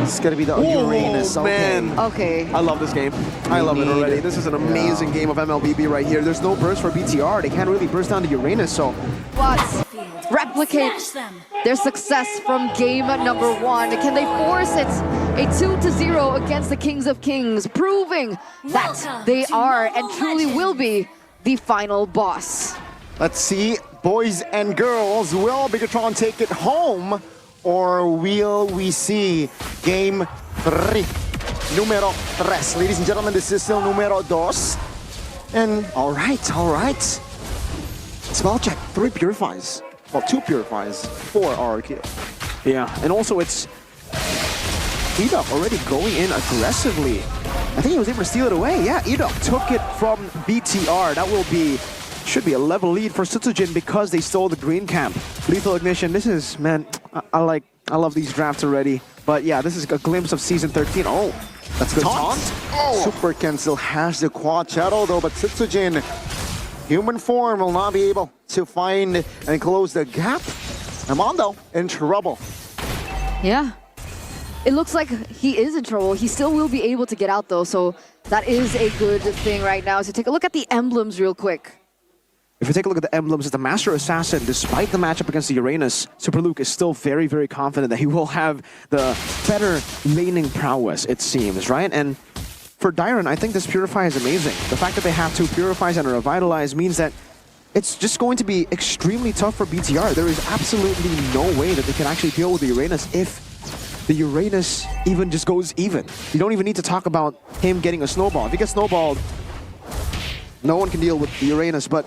It's gonna be the Uranus. Man. Okay. I love this game. I love it already. This is an amazing game of MLBB right here. There's no burst for BTR. They can't really burst down to Uranus, so... But replicate their success from game number 1. Can they force it a 2-0 against the Kings of Kings, proving that they are and truly will be the final boss? Let's see, boys and girls, will Bigetron take it home, or will we see game 3? Numero 3. Ladies and gentlemen, this is still numero 2. And all right. Spell check, 3 purifies. Well, 2 purifies, 4 RRQ. Yeah, and also it's... Edok already going in aggressively. I think he was able to steal it away. Yeah, Edok took it from BTR. That will be... should be a level lead for Sutsujin because they stole the green camp. Lethal Ignition, this is... Man, I love these drafts already. But yeah, this is a glimpse of Season 13. Oh, that's good taunt. Oh. Super Ken still has the quad shadow though, but Sutsujin, human form, will not be able to find and close the gap. Armando in trouble. Yeah. It looks like he is in trouble. He still will be able to get out though, so that is a good thing right now. So take a look at the emblems real quick. If you take a look at the emblems, as the Master Assassin, despite the matchup against the Uranus, Super Luke is still very, very confident that he will have the better laning prowess, it seems, right? And for Dyron, I think this Purify is amazing. The fact that they have 2 Purifies and a Revitalize means that it's just going to be extremely tough for BTR. There is absolutely no way that they can actually deal with the Uranus if the Uranus even just goes even. You don't even need to talk about him getting a snowball. If he gets snowballed, no one can deal with the Uranus, but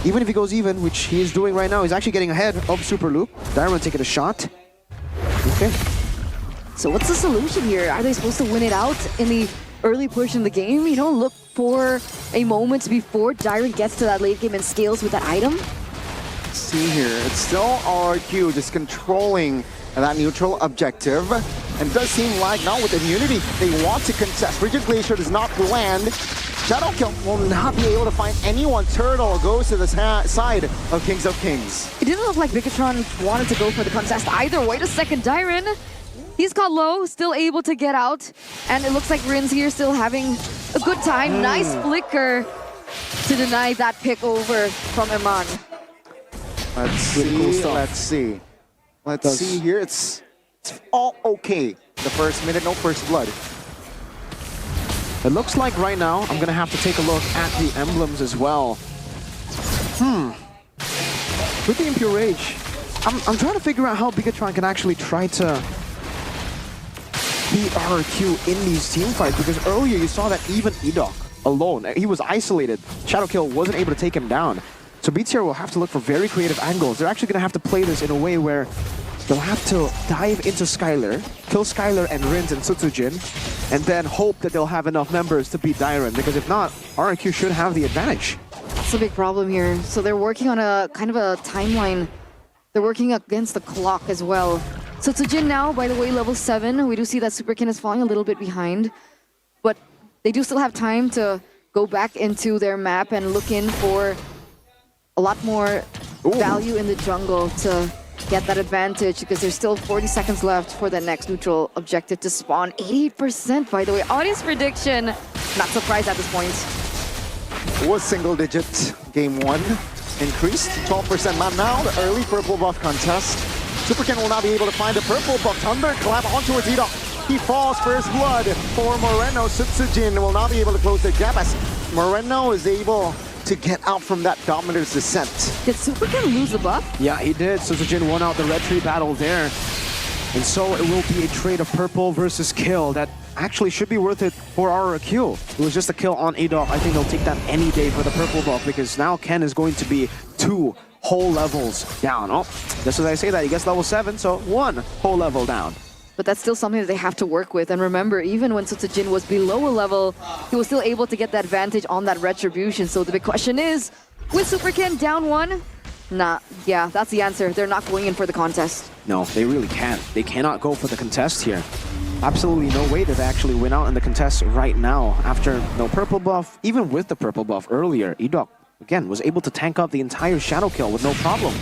even if he goes even, which he is doing right now, he's actually getting ahead of Super Luke. Dyron taking a shot. Okay. So what's the solution here? Are they supposed to win it out in the early portion of the game? You know, look for a moment before Dyron gets to that late game and scales with that item? See here, it's still RRQ just controlling that neutral objective. And it does seem like now with immunity, they want to contest. Rigid Glacier does not land. Shadow Kill will not be able to find anyone. Turtle goes to the side of Kings of Kings. It didn't look like Bigetron wanted to go for the contest either. Wait a second, Dyron. He's caught low, still able to get out. And it looks like Rin's here still having a good time. Nice flicker to deny that pick over from Iman. Let's see, Let's see here. It's all okay. The first minute, no first blood. It looks like right now, I'm going to have to take a look at the emblems as well. With the Impure Rage, I'm trying to figure out how Bigetron can actually try to beat RRQ in these team fights, because earlier you saw that even Edok alone, he was isolated. Shadow Kill wasn't able to take him down. So BTR will have to look for very creative angles. They're actually going to have to play this in a way where they'll have to dive into Skylar, kill Skylar and Rins and Sutsujin, and then hope that they'll have enough members to beat Dyron, because if not, RRQ should have the advantage. That's a big problem here. So they're working on a kind of a timeline. They're working against the clock as well. Sutsujin now, by the way, level 7. We do see that Superkin is falling a little bit behind, but they do still have time to go back into their map and look in for a lot more value in the jungle to get that advantage, because there's still 40 seconds left for the next neutral objective to spawn. 88%, by the way. Audience prediction, not surprised at this point. It was single digit game 1. Increased 12%. Now the early purple buff contest. Superkin will not be able to find the purple buff. Thunderclap onto Edok. He falls first blood for Moreno. Sutsujin will not be able to close the gap as Moreno is able to get out from that Dominator's descent. Did Superkin lose the buff? Yeah, he did. Sutsujin won out the red tree battle there. And so it will be a trade of purple versus kill that actually should be worth it for RRQ. It was just a kill on Edok. I think they'll take that any day for the purple buff, because now Ken is going to be 2 whole levels down. Oh, just as I say that, he gets level 7, so 1 whole level down. But that's still something that they have to work with. And remember, even when Sutsujin was below a level, he was still able to get that advantage on that retribution. So the big question is, with Superkin down 1? Nah, yeah, that's the answer. They're not going in for the contest. No, they really can't. They cannot go for the contest here. Absolutely no way that they actually win out in the contest right now. After no purple buff, even with the purple buff earlier, Edok, again, was able to tank up the entire Shadow Kill with no problem.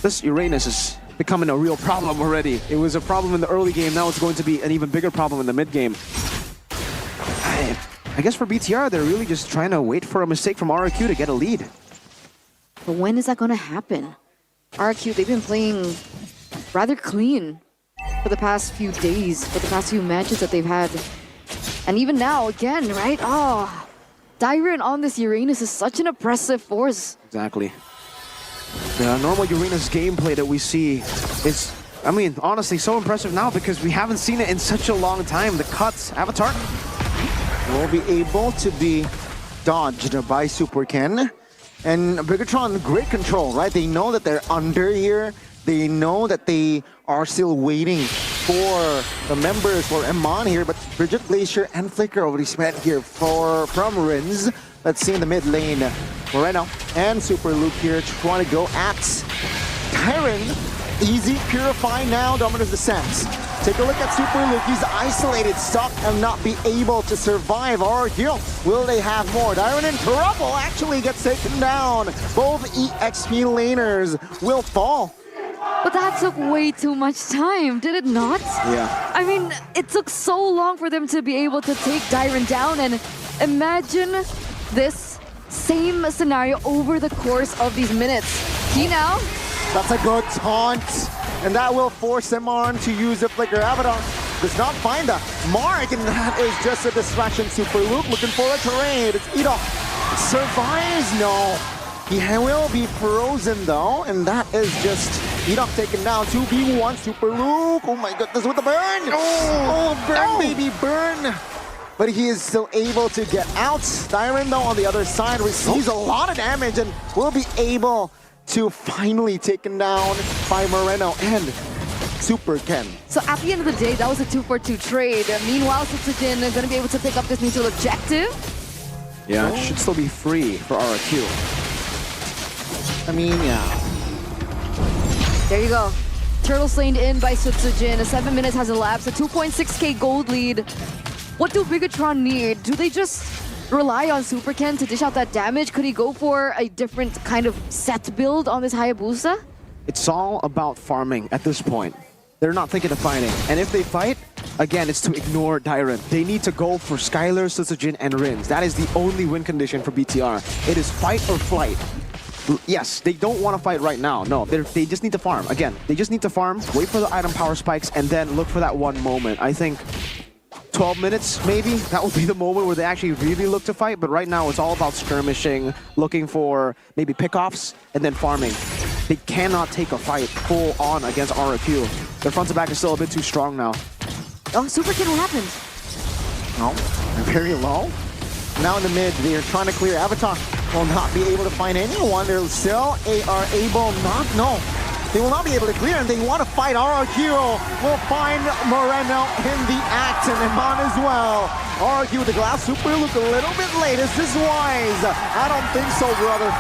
This Uranus is becoming a real problem already. It was a problem in the early game, now it's going to be an even bigger problem in the mid game. I guess for BTR, they're really just trying to wait for a mistake from RRQ to get a lead. But when is that going to happen? RRQ, they've been playing rather clean for the past few days, for the past few matches that they've had. And even now, again, right? Oh, Dyron on this Uranus is such an oppressive force. Exactly. The normal Uranus gameplay that we see is, I mean, honestly, so impressive now because we haven't seen it in such a long time. The cuts, Avatar will be able to be dodged by Super Ken. And Bigetron, great control, right? They know that they're under here. They know that they are still waiting for the members for Emon here, but Bridget, Glacier, and Flicker already spent here from Rins. Let's see in the mid lane, Moreno and Super Luke here trying to go at Tyron. Easy, Purify now, Dominus Descent. Take a look at Super Luke. He's isolated, stuck, and not be able to survive. RRQ, will they have more? Dyron in trouble actually gets taken down. Both EXP laners will fall. But that took way too much time, did it not? Yeah. I mean, it took so long for them to be able to take Dyron down, and imagine this same scenario over the course of these minutes. See now? That's a good taunt, and that will force them on to use the Flicker. Avatar does not find a mark, and that is just a distraction. Super Luke looking for a trade. It's Ito. Survives? No. He will be frozen though, and that is just Ito taken down. 2v1, Super Luke. Oh my goodness, with the burn! Oh, burn, baby, burn! But he is still able to get out. Dyron though on the other side receives a lot of damage and will be able to finally taken down by Moreno and Super Ken. So at the end of the day, that was a 2-for-2 trade. Meanwhile, Sutsujin is going to be able to pick up this neutral objective. Yeah, it should still be free for RRQ. I mean, yeah. There you go. Turtle slaned in by Sutsujin. 7 minutes has elapsed. A 2.6k gold lead. What do Bigetron need? Do they just rely on Super Ken to dish out that damage? Could he go for a different kind of set build on this Hayabusa? It's all about farming at this point. They're not thinking of fighting. And if they fight, again, it's to ignore Dyron. They need to go for Skylar, Sutsujin, and Rins. That is the only win condition for BTR. It is fight or flight. Yes, they don't want to fight right now. No, they just need to farm. Again, they just need to farm, wait for the item power spikes, and then look for that one moment. I think 12 minutes, maybe, that will be the moment where they actually really look to fight. But right now, it's all about skirmishing, looking for maybe pickoffs, and then farming. They cannot take a fight full on against RRQ. Their front to back is still a bit too strong now. Oh, Super Ken, what happened? No, they're very low. Now in the mid, they are trying to clear. Avatar will not be able to find anyone. They're still are able not, no. They will not be able to clear, and they want to fight. RRQ will find Moreno in the act, and Iman as well. RRQ with the glass. Super Luke a little bit late. Is this wise? I don't think so, brother.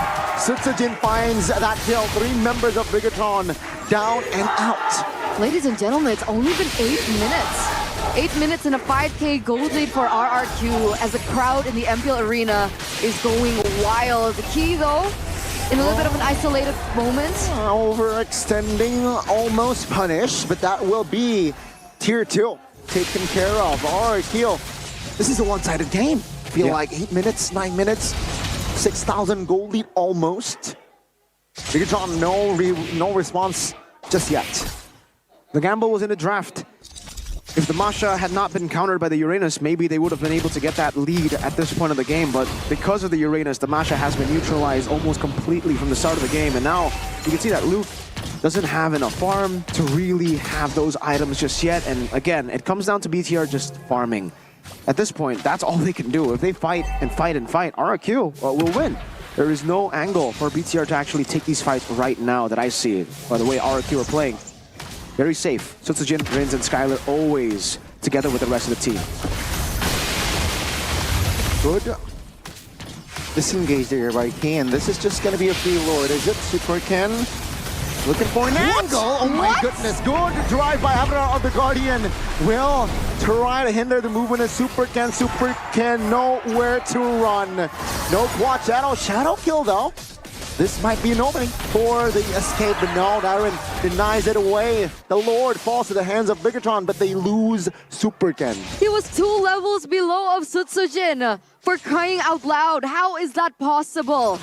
Sutsujin finds that kill. 3 members of Bigetron down and out. Ladies and gentlemen, it's only been 8 minutes. 8 minutes and a 5k gold lead for RRQ as the crowd in the MPL arena is going wild. The key, though, in a little bit of an isolated moment. Overextending, almost punished, but that will be tier 2 taken care of. RRQ, this is a one-sided game. Feel like 8 minutes, 9 minutes, 6,000 gold lead almost. Bigetron, no response just yet. The gamble was in the draft. If the Masha had not been countered by the Uranus, maybe they would have been able to get that lead at this point of the game. But because of the Uranus, the Masha has been neutralized almost completely from the start of the game. And now you can see that Luke doesn't have enough farm to really have those items just yet. And again, it comes down to BTR just farming. At this point, that's all they can do. If they fight and fight and fight, RRQ will win. There is no angle for BTR to actually take these fights right now that I see it, by the way RRQ are playing. Very safe. Sutsujin, Rins, and Skylar always together with the rest of the team. Good disengage there by Ken. This is just going to be a free lord. Is it Super Ken? Looking for an angle. Oh my goodness. Good drive by Avatar of the Guardian. Will try to hinder the movement of Super Ken. Super Ken nowhere to run. No quad shadow. Shadow kill though. This might be an opening for the escape, but no, Darren denies it away. The Lord falls to the hands of Bigetron, but they lose Super Ken. He was 2 levels below of Sutsujin. For crying out loud, how is that possible?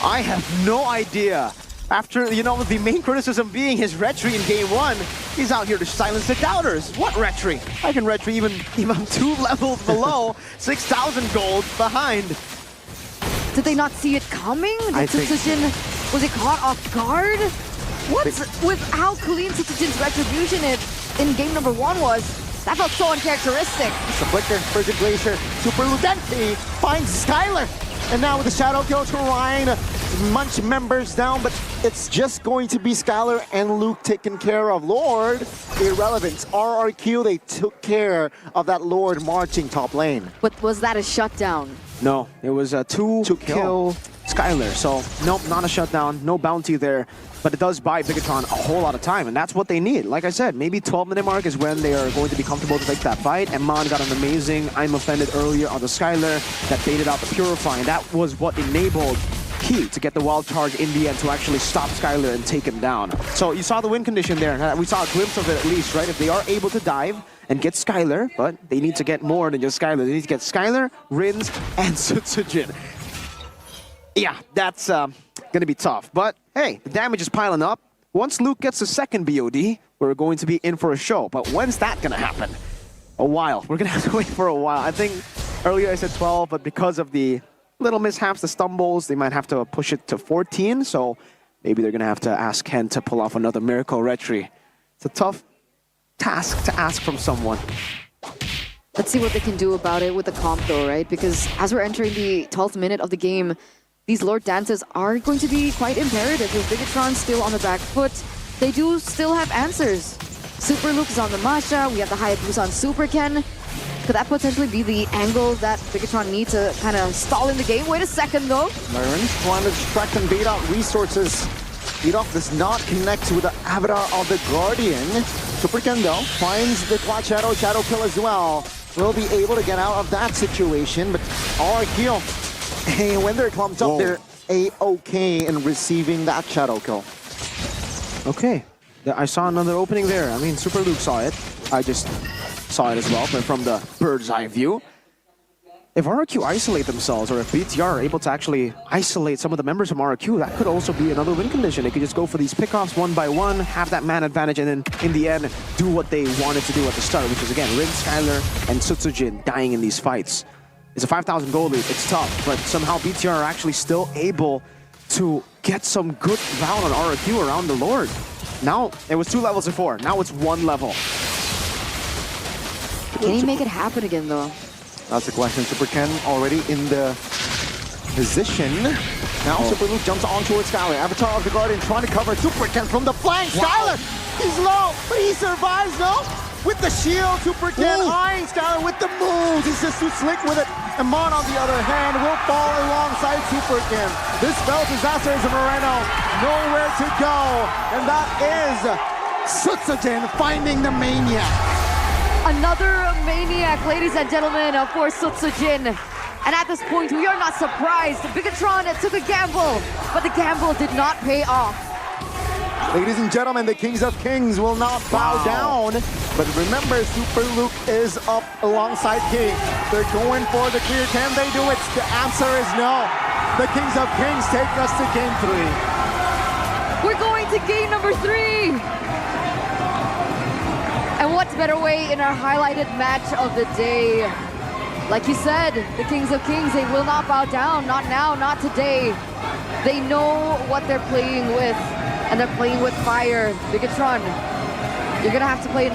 I have no idea. After, you know, the main criticism being his retry in game 1, he's out here to silence the doubters. What retry? I can retry even 2 levels below, 6,000 gold behind. Did they not see it coming? Did Sutsujin, was it caught off guard? What's with how clean Sutsujin's retribution in game number 1 was? That felt so uncharacteristic. It's a flicker, Frigid Glacier, Super Ludenti finds Skylar. And now with the Shadow Kill to Ryan, Munch members down, but it's just going to be Skylar and Luke taken care of. Lord, irrelevant. RRQ, they took care of that Lord marching top lane. But was that a shutdown? No, it was a 2-kill Skylar. So, nope, not a shutdown, no bounty there. But it does buy Bigetron a whole lot of time, and that's what they need. Like I said, maybe 12-minute mark is when they are going to be comfortable to take that fight. And Mon got an amazing I'm offended earlier on the Skylar that baited out the Purify, and that was what enabled Key to get the wild charge in the end to actually stop Skylar and take him down. So you saw the win condition there. We saw a glimpse of it at least, right? If they are able to dive and get Skylar, but they need to get more than just Skylar. They need to get Skylar, Rins, and Sutsujin. Yeah, that's gonna be tough. But hey, the damage is piling up. Once Luke gets the second BOD, we're going to be in for a show. But when's that gonna happen? A while. We're gonna have to wait for a while. I think earlier I said 12, but because of the little mishaps, the stumbles, they might have to push it to 14. So maybe they're gonna have to ask Ken to pull off another miracle retry. It's a tough task to ask from someone. Let's see what they can do about it with the comp though, right? Because as we're entering the 12th minute of the game, these Lord dances are going to be quite imperative. With Bigetron still on the back foot, they do still have answers. Super Luke is on the Masha, we have the Hayabusa on Super Ken. Could that potentially be the angle that Bigetron needs to kind of stall in the game? Wait a second though. Marin's trying to distract and bait out resources. Beat-off does not connect with the Avatar of the Guardian. Super Ken though finds the Quad Shadow Kill as well. Will be able to get out of that situation, but RRQ, hey, when they're clumped up, they're A-okay in receiving that Shadow Kill. Okay, I saw another opening there. I mean, Super Luke saw it. I just saw it as well, but from the bird's eye view. If RRQ isolate themselves, or if BTR are able to actually isolate some of the members from RRQ, that could also be another win condition. They could just go for these pickoffs one by one, have that man advantage, and then in the end, do what they wanted to do at the start, which is again, Rin, Skylar, and Sutsujin dying in these fights. It's a 5,000 gold lead, it's tough, but somehow BTR are actually still able to get some good round on RRQ around the Lord. Now, it was 2 levels before, now it's 1 level. Can he make it happen again though? That's the question. Super Ken already in the position. Now Super Luke jumps on towards Skylar. Avatar of the Guardian trying to cover Super Ken from the flank. Skylar, he's low, but he survives, no? With the shield, Super Ken eyeing Skylar with the moves. He's just too slick with it. Amon, on the other hand, will fall alongside Super Ken. This spell disaster is Moreno. Nowhere to go. And that is Sutsujin finding the Maniac. Another maniac, ladies and gentlemen, for Sutsujin. And at this point, we are not surprised. Bigetron took a gamble, but the gamble did not pay off. Ladies and gentlemen, the Kings of Kings will not bow down. But remember, Super Luke is up alongside King. They're going for the clear. Can they do it? The answer is no. The Kings of Kings take us to game 3. We're going to game number 3. And what's better way in our highlighted match of the day? Like you said, the Kings of Kings, they will not bow down. Not now, not today. They know what they're playing with, and they're playing with fire. Bigetron, you're gonna have to play